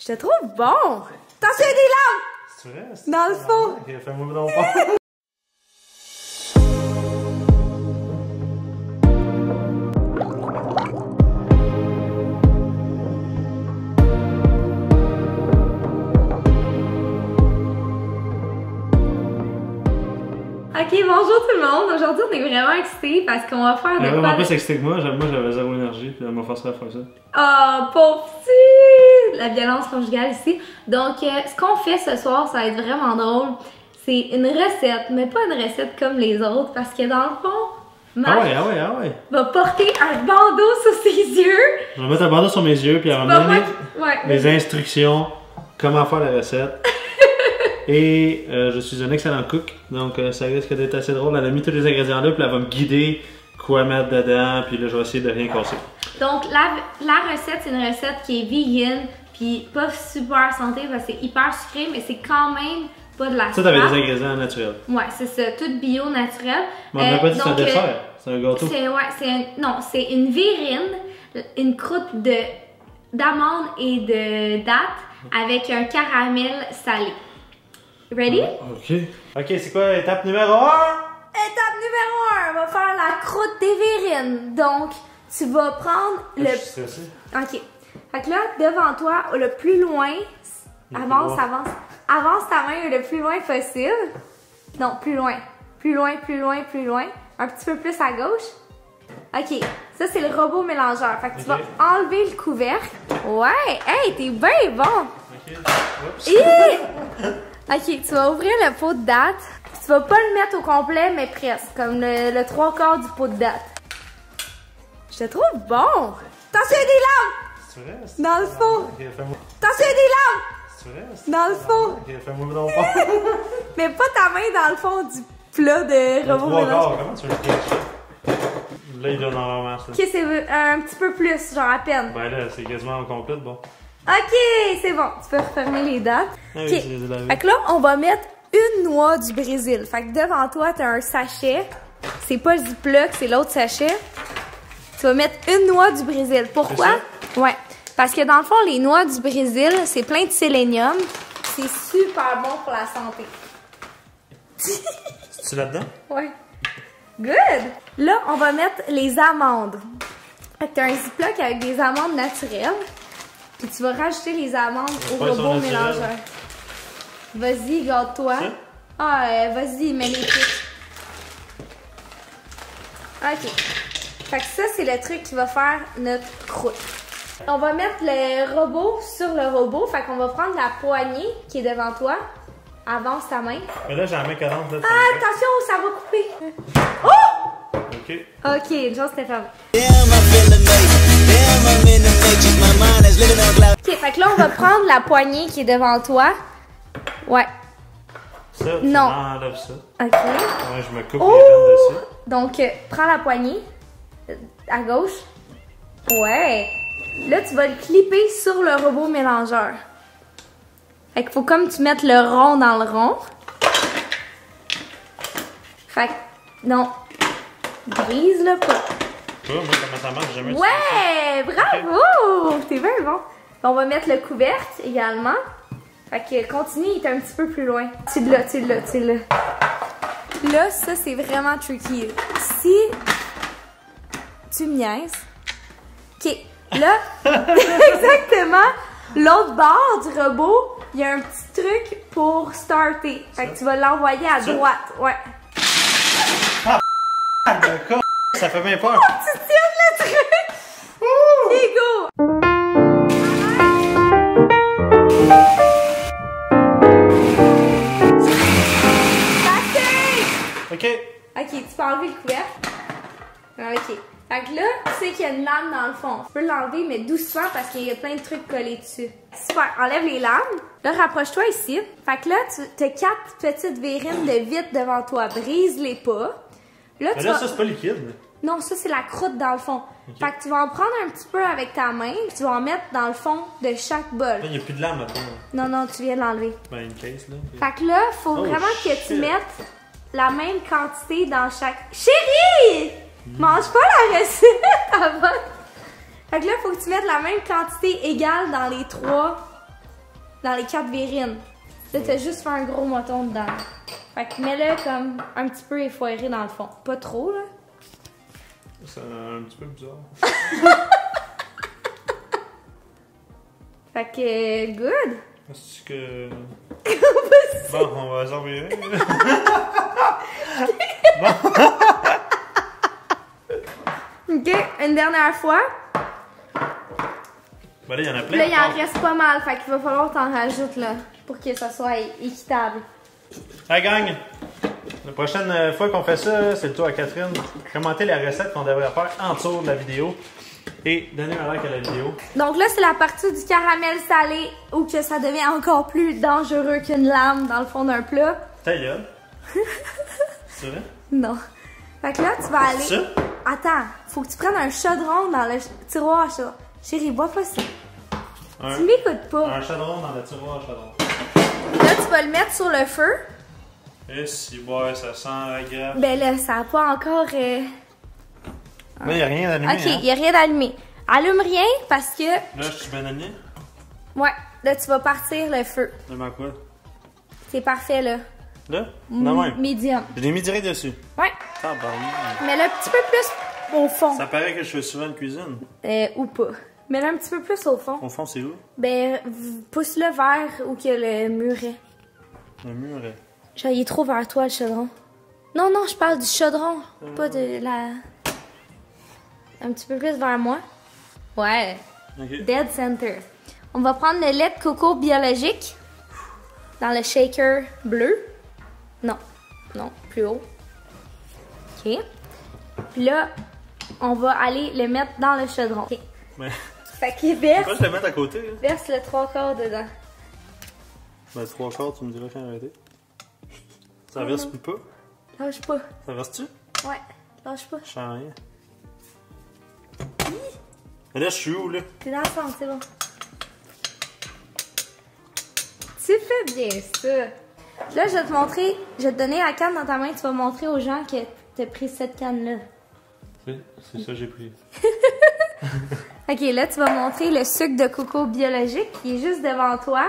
Je te trouve bon! Attention, il y a des lampes! C'est vrai? Dans le fond! Ok, fais-moi donc pas. Ok, bonjour tout le monde! Aujourd'hui, on est vraiment excités parce qu'on va faire Elle de va quoi... plus s'exciter que moi. Moi, j'avais zéro énergie, puis elle m'a forcé à faire ça. Oh, pauvre petit! La violence conjugale ici. Donc, ce qu'on fait ce soir, ça va être vraiment drôle. C'est une recette, mais pas une recette comme les autres, parce que dans le fond, Marc va porter un bandeau sur ses yeux. Je vais mettre un bandeau sur mes yeux, puis elle va me donner les instructions, comment faire la recette. Et je suis un excellent cook, donc ça risque d'être assez drôle. Elle a mis tous les ingrédients là, puis elle va me guider quoi mettre dedans, puis là je vais essayer de rien casser. Donc la recette, c'est une recette qui est vegan, puis pas super santé parce que c'est hyper sucré, mais c'est quand même pas de la Ça, t'avais des ingrédients naturels. Ouais, c'est ça, tout bio, naturel. Mais on n'a pas dit que c'est un dessert, c'est un gâteau. C'est une verrine, une croûte d'amande et de dattes avec un caramel salé. Ready? Ok. Ok, c'est quoi l'étape numéro 1? Étape numéro 1, on va faire la croûte des verrines. Donc, tu vas prendre le... Je suis stressé. Ok. Fait que là, devant toi, le plus loin, avance ta main le plus loin possible. Non, plus loin. Plus loin. Un petit peu plus à gauche. Ok, ça c'est le robot mélangeur. Fait que tu vas enlever le couvercle. Ouais, hey, t'es bien bon. Ok, oups. Ok, tu vas ouvrir le pot de date. Tu vas pas le mettre au complet, mais presque, comme le 3/4 du pot de date. Je te trouve bon. Attention, il y a des lampes. C'est vrai? Dans le fond. Ok, fais-moi. Attention, il y a des lampes. C'est vrai? Dans le fond. Ok, fais-moi donc pas. Mais pas ta main dans le fond du plat de robot mélangeur. Comment tu veux le cacher? Là, il donne en masse. Ok, c'est un petit peu plus, genre à peine. Ben là, c'est quasiment en complète, bon. Ok, c'est bon. Tu peux refermer les dates. Ah Ok. oui, je les ai lavés. Fait que là, on va mettre une noix du Brésil. Fait que devant toi, t'as un sachet. C'est pas le Ziploc, c'est l'autre sachet. Tu vas mettre une noix du Brésil. Pourquoi? Ouais. Parce que dans le fond, les noix du Brésil, c'est plein de sélénium. C'est super bon pour la santé. C'est-tu là-dedans? Ouais. Good! Là, on va mettre les amandes. Fait que t'as un Ziploc avec des amandes naturelles. Puis tu vas rajouter les amandes au robot mélangeur. Vas-y, garde-toi. Vas-y, mets-les toutes. Ok. Fait que ça, c'est le truc qui va faire notre croûte. On va mettre le robot sur le robot. Fait qu'on va prendre la poignée qui est devant toi. Avance ta main. Mais là, j'ai la main cadence. Ah, attention, ça va couper. Oh! Ok. Ok, une chose, c'était fermé. Ok, fait que là, on va prendre la poignée qui est devant toi. Ouais. Ça, non. Enlève ça. Ok. Ouais, je me coupe les veines dessus. Donc, prends la poignée. À gauche. Ouais. Là, tu vas le clipper sur le robot mélangeur. Fait qu'il faut comme tu mettes le rond dans le rond. Fait que, non. Brise le pas. Toi, moi, comment ça marche? J'ai jamais Ouais! Bravo! T'es bien bon. On va mettre le couvercle également. Fait que continue, il est un petit peu plus loin. Tu l'as. Là, ça, c'est vraiment tricky. Si tu me niaises. OK. Là, exactement, l'autre bord du robot, il y a un petit truc pour starter. Fait que tu vas l'envoyer à droite. Ouais. Ah, d'accord. Ça fait bien peur. Tu tiens le truc. OK, go. Ok. Ok, tu peux enlever le couvercle. Ok. Fait que là, tu sais qu'il y a une lame dans le fond. Tu peux l'enlever, mais doucement parce qu'il y a plein de trucs collés dessus. Super. Enlève les lames. Là, rapproche-toi ici. Fait que là, tu as 4 petites verrines de vitre devant toi. Brise-les pas. Là, mais là, ça, c'est pas liquide. Non, ça, c'est la croûte dans le fond. Okay. Fait que tu vas en prendre un petit peu avec ta main, puis tu vas en mettre dans le fond de chaque bol. Là, il n'y a plus de lame là-dedans. Non, tu viens de l'enlever. Ben, une caisse, là. Fait que là, faut vraiment que tu mettes la même quantité dans chaque... Chérie! Mange pas la recette avant! Fait que là, faut que tu mettes la même quantité égale dans les 3 dans les 4 verrines. Là, t'as juste fait un gros moton dedans. Fait que mets-le comme un petit peu effoiré dans le fond. Pas trop, là. C'est un petit peu bizarre. Fait que, good. Est-ce que... Bon, on va s'en virer. Bon. Ok, une dernière fois. Ben là, il y en a plein. Là, il en reste pas mal. Fait qu'il va falloir t'en rajouter, là. Pour que ça soit équitable. Hey gang! La prochaine fois qu'on fait ça, c'est le tour à Catherine. Commentez la recette qu'on devrait faire en dessous de la vidéo. Et donnez un like à la vidéo. Donc là, c'est la partie du caramel salé où que ça devient encore plus dangereux qu'une lame dans le fond d'un plat. Ta gueule. C'est vrai? Non. Fait que là, tu vas aller... Ça? Attends, faut que tu prennes un chaudron dans le tiroir à chaudron. Chérie, bois pas ça. Tu m'écoutes pas. Un chaudron dans le tiroir à chaudron. Là, tu vas le mettre sur le feu. Et si, ouais, ça sent la greffe. Ben là, ça n'a pas encore... Là, il n'y a rien d'allumé. Ok, il n'y a rien d'allumé. Allume rien parce que... Là, je suis bien allumé. Ouais, là, tu vas partir le feu. Devant quoi? C'est parfait, là. Là? Non, même. Medium. Je l'ai mis direct dessus. Ouais. Ah, bah oui. Mets-le un petit peu plus au fond. Ça paraît que je fais souvent une cuisine. Ou pas. Mets-le un petit peu plus au fond. Au fond, c'est où? Ben, pousse-le vers où que le muret. Le mur est... Genre, il est trop vers toi, le chaudron. Non, non, je parle du chaudron. Pas de la... Un petit peu plus vers moi. Ouais. Okay. Dead center. On va prendre le lait de coco biologique dans le shaker bleu. Non. Non, plus haut. OK. Puis là, on va aller le mettre dans le chaudron. OK. Mais... Fait qu'il verse... Pourquoi je le mettre à côté? Là? Verse le 3/4 dedans. Ben, 3/4, tu me diras quand arrêter. Ça verse plus pas? Lâche pas. Ça verse-tu? Ouais, lâche pas. Je sens rien. Mais là, je suis où, là? T'es dans le centre, c'est bon. Tu fais bien ça. Là, je vais te montrer, je vais te donner la canne dans ta main, tu vas montrer aux gens que t'as pris cette canne-là. Oui, c'est ça que j'ai pris. Ok, là, tu vas montrer le sucre de coco biologique qui est juste devant toi.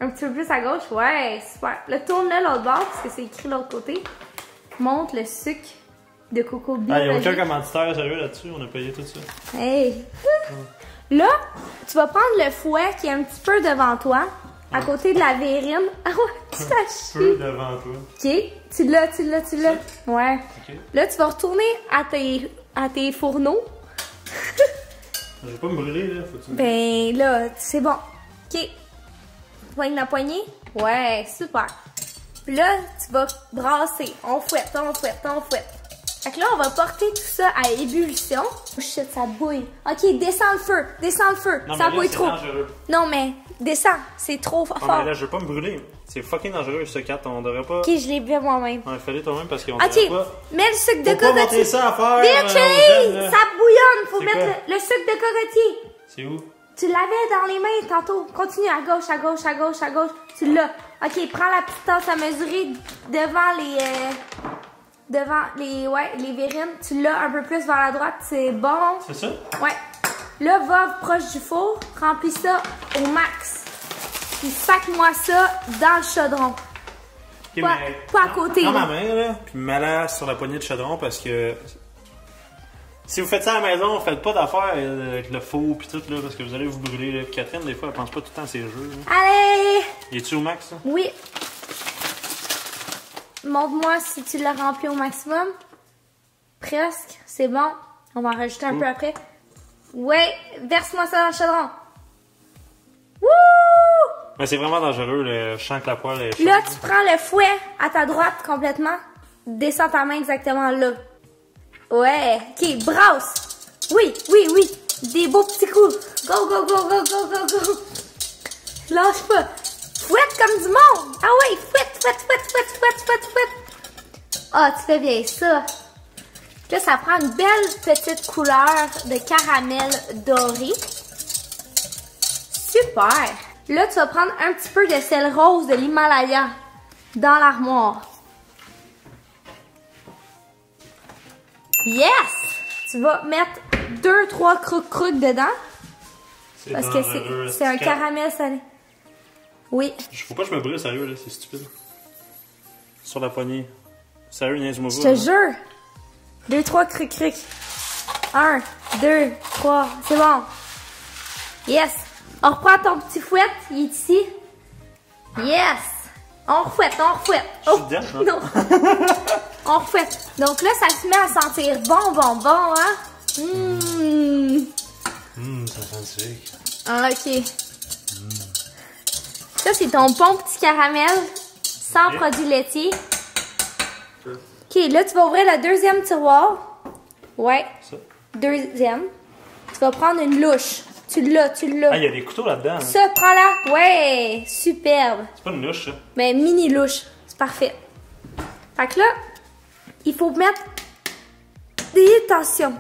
Un petit peu plus à gauche. Ouais, super. Là, tourne-le l'autre bord parce que c'est écrit de l'autre côté. Montre le sucre de coco biologique. Ah, il n'y a aucun commanditaire sérieux là-dessus, on a payé tout ça. Hey! Là, tu vas prendre le fouet qui est un petit peu devant toi, à côté de la verrine. Ah ouais, tu t'as chié. Un peu devant toi. Ok, tu l'as. Ouais. Okay. Là, tu vas retourner à tes fourneaux. Je vais pas me brûler, là, faut-tu? Ben là, c'est bon. Ok. Poigne la poignée. Ouais, super. Puis là, tu vas brasser. On fouette. Fait que là, on va porter tout ça à ébullition. Oh shit, ça bouille. Ok, descends le feu. Non, Ça mais bouille là, trop. Dangereux. Non, mais descends. C'est trop fort. Non, mais là, je veux pas me brûler. C'est fucking dangereux, ce 4. On devrait pas. Ok, je l'ai vu moi-même. Ouais, fallait toi-même parce qu'on Ok, devrait pas. mets le sucre de Faut pas montrer cocotier. ça à faire. Vite, aux chérie, jeunes, là. ça bouillonne. Faut C'est mettre quoi? le sucre de cocotier. C'est où? Tu l'avais dans les mains tantôt. Continue à gauche. Tu l'as. Ok, prends la petite tasse à mesurer devant les verrines. Tu l'as un peu plus vers la droite. C'est bon. C'est ça? Ouais. Là, va proche du four. Remplis ça au max. Puis sac-moi ça dans le chaudron. Okay, Pas à côté. Prends là. ma main, là, puis mets-la sur la poignée de chaudron parce que. Si vous faites ça à la maison, faites pas d'affaires avec le four pis tout, là, parce que vous allez vous brûler. Là. Puis Catherine, des fois, elle pense pas tout le temps à ses jeux. Là. Allez! Il est-tu au max, ça? Oui. Montre-moi si tu l'as rempli au maximum. Presque. C'est bon. On va en rajouter un peu après. Ouais. Verse-moi ça dans le chaudron. Wouh! Mais c'est vraiment dangereux, là. Je sens que la poêle est chaude. Là, tu prends le fouet à ta droite complètement. Descends ta main exactement là. Ouais. Ok, brasse. Oui. Des beaux petits coups. Go. Lâche pas. Fouette comme du monde. Ah ouais, fouette. Ah, tu fais bien ça. Là, ça prend une belle petite couleur de caramel doré. Super. Là, tu vas prendre un petit peu de sel rose de l'Himalaya dans l'armoire. Yes! Tu vas mettre 2-3 crocs dedans. Parce que c'est un caramel salé. Oui. Faut pas que je me brûle, sérieux, là, c'est stupide. Sur la poignée. Sérieux, niaise-moi pas. Je te jure. 2, 3, cric, cric. 1, 2, 3, c'est bon. Yes. On reprend ton petit fouet, il est ici. Yes. On refouette, on refouette. Oh, non. On refouette. Donc là, ça se met à sentir bon, bon, bon, hein? Ça sent sucre. Ah, ok. Ça, c'est ton bon petit caramel sans produits laitiers. Ok, là, tu vas ouvrir le deuxième tiroir. Ouais. Ça. Deuxième. Tu vas prendre une louche. Tu l'as, tu l'as. Ah, il y a des couteaux là-dedans. Hein. Ça, prends-la. Ouais, superbe. C'est pas une louche, ça. Mais mini louche. C'est parfait. Fait que là, il faut mettre des tensions.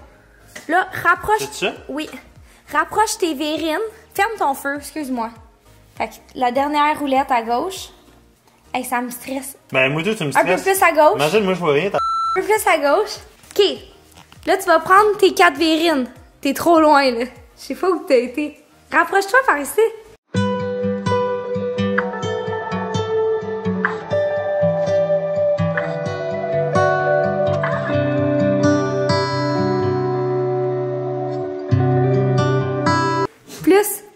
Là, rapproche. C'est ça? Oui. Rapproche tes verrines. Ferme ton feu, excuse-moi. Fait que la dernière roulette à gauche. Hey, ça me stresse. Ben, moi, tu me stresses. Un peu plus à gauche. Imagine, moi, je vois rien. Un peu plus à gauche. OK. Là, tu vas prendre tes 4 verrines. T'es trop loin, là. Je sais pas où t'as été. Rapproche-toi par ici.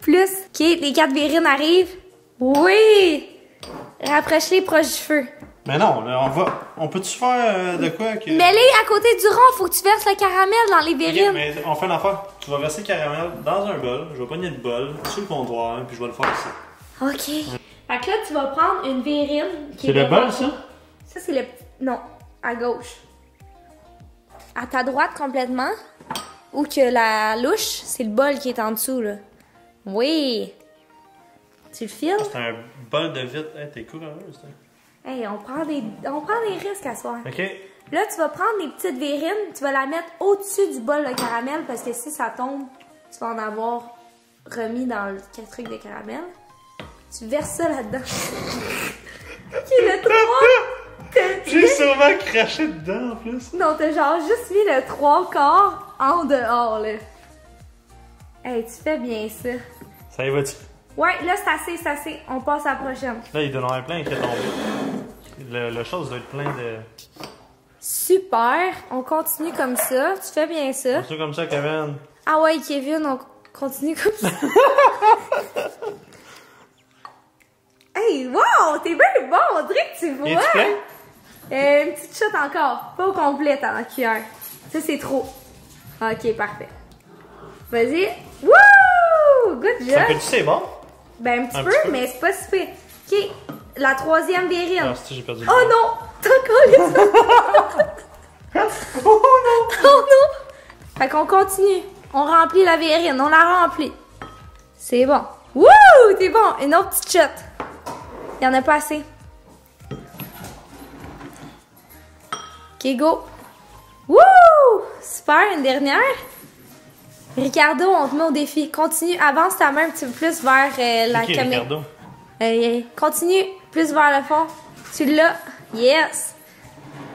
Plus. OK, les 4 verrines arrivent. Oui! Rapproche-les proche du feu. Mais non, là, on peut-tu faire de quoi que... Mets-les à côté du rond, faut que tu verses le caramel dans les verrines. Okay, mais on fait une affaire. Tu vas verser le caramel dans un bol. Je vais pogner le bol sur le comptoir, puis je vais le faire ici. OK. Fait que là, tu vas prendre une verrine. C'est le bol, ça? Ça, c'est le... Non, à gauche. À ta droite complètement. Ou que la louche, c'est le bol qui est en dessous, là. Oui. Tu le files? C'est un bol de vitre. Hey, t'es courageuse, hein? Hey, on prend des risques à soir. OK. Là, tu vas prendre les petites verrines, tu vas la mettre au-dessus du bol de caramel parce que si ça tombe, tu vas en avoir remis dans le truc de caramel. Tu verses ça là-dedans. OK, le 3. J'ai sûrement craché dedans en plus. Non, t'as genre juste mis le 3/4 en dehors, là. Hey, tu fais bien ça. Ça y va-tu? Ouais, là, c'est assez. On passe à la prochaine. Là, il doit en avoir plein qui est tombé. Le chose doit être plein de... Super. On continue comme ça. Tu fais bien ça. C'est comme ça, Kevin. Ah ouais, Kevin, on continue comme ça. Hey, wow! T'es bien bon! On dirait que tu vois. Es-tu plein? Une petite shot encore. Pas au complet dans la cuillère. Ça, c'est trop. Ok, parfait. Vas-y. Wouh! Good job! Ça fait du c'est bon? Ben, un petit peu, mais c'est pas si pire. Ok, la troisième verrine. Ah, j'ai perdu le Oh non! T'as encore les Oh non! Oh non! Fait qu'on continue. On remplit la verrine. On la remplit. C'est bon. Wouh! T'es bon. Une autre petite shot. Il y en a pas assez. Ok, go. Wouh! Super, une dernière. Ricardo, on te met au défi. Continue, avance ta main un petit peu plus vers la caméra. Ricardo. Continue, plus vers le fond. Tu l'as. Yes!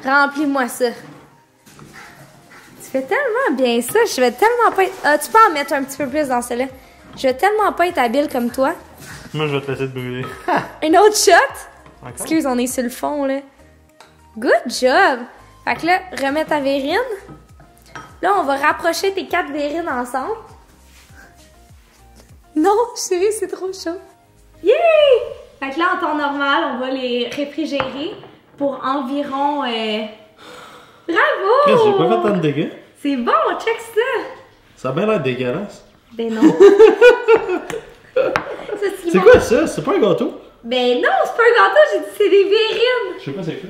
Remplis-moi ça. Tu fais tellement bien ça. Je vais tellement pas être... tu peux en mettre un petit peu plus dans celle-là. Je vais tellement pas être habile comme toi. Moi, je vais te laisser te brûler. Une autre shot? Encore? Excuse, on est sur le fond, là. Good job! Fait que là, remets ta verrine. Là, on va rapprocher tes 4 verrines ensemble. Non, chérie, c'est trop chaud. Yay! Fait que là, en temps normal, on va les réfrigérer pour environ... Bravo! J'ai pas fait tant de dégâts. C'est bon, check ça! Ça a bien l'air dégueulasse. Ben non. C'est quoi ça? C'est pas un gâteau? Ben non, c'est pas un gâteau, j'ai dit c'est des verrines. Je sais pas c'est quoi.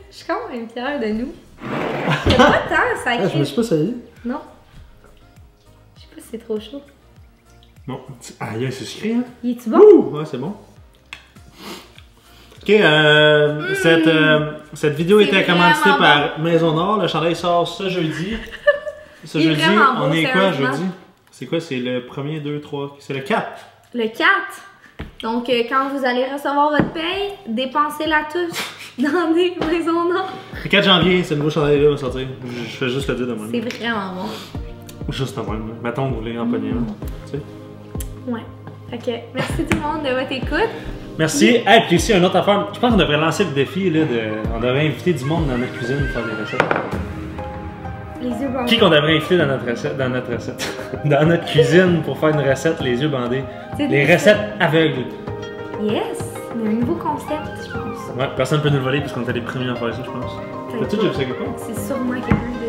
Je suis quand même fière de nous. C'est pas tant, ça Je me suis pas saillie. Non. Je sais pas si c'est trop chaud. Non. Aïe, c'est sucré, hein? Il est-tu bon? Ouh! Ouais, c'est bon. Ok, cette vidéo était commanditée par Maison Nord. Le chandail sort ce jeudi. Ce jeudi, on est quoi jeudi? C'est quoi? C'est le 1er, 2, 3. C'est le 4. Le 4. Donc, quand vous allez recevoir votre paye, dépensez-la tous. dans des maisons nord. Le 4 janvier, ce nouveau chandail-là va sortir. Je fais juste le dire de même. C'est vraiment bon. Juste de même. Mettons, vous voulez en pogner un. Tu sais? Ouais. Ok. Merci tout le monde de votre écoute. Merci. Et puis aussi, une autre affaire. Je pense qu'on devrait lancer le défi. Là, on devrait inviter du monde dans notre cuisine pour faire des recettes. Les yeux bandés. Qui qu'on devrait inviter dans notre recette? Dans notre cuisine pour faire une recette, les yeux bandés. Les recettes aveugles. Yes! Il y a un nouveau concept, je pense. Ouais, personne ne peut nous le voler parce qu'on était les premiers à faire ça, je pense. T'as-tu déjà vu ça quelque part? C'est sûrement quelqu'un de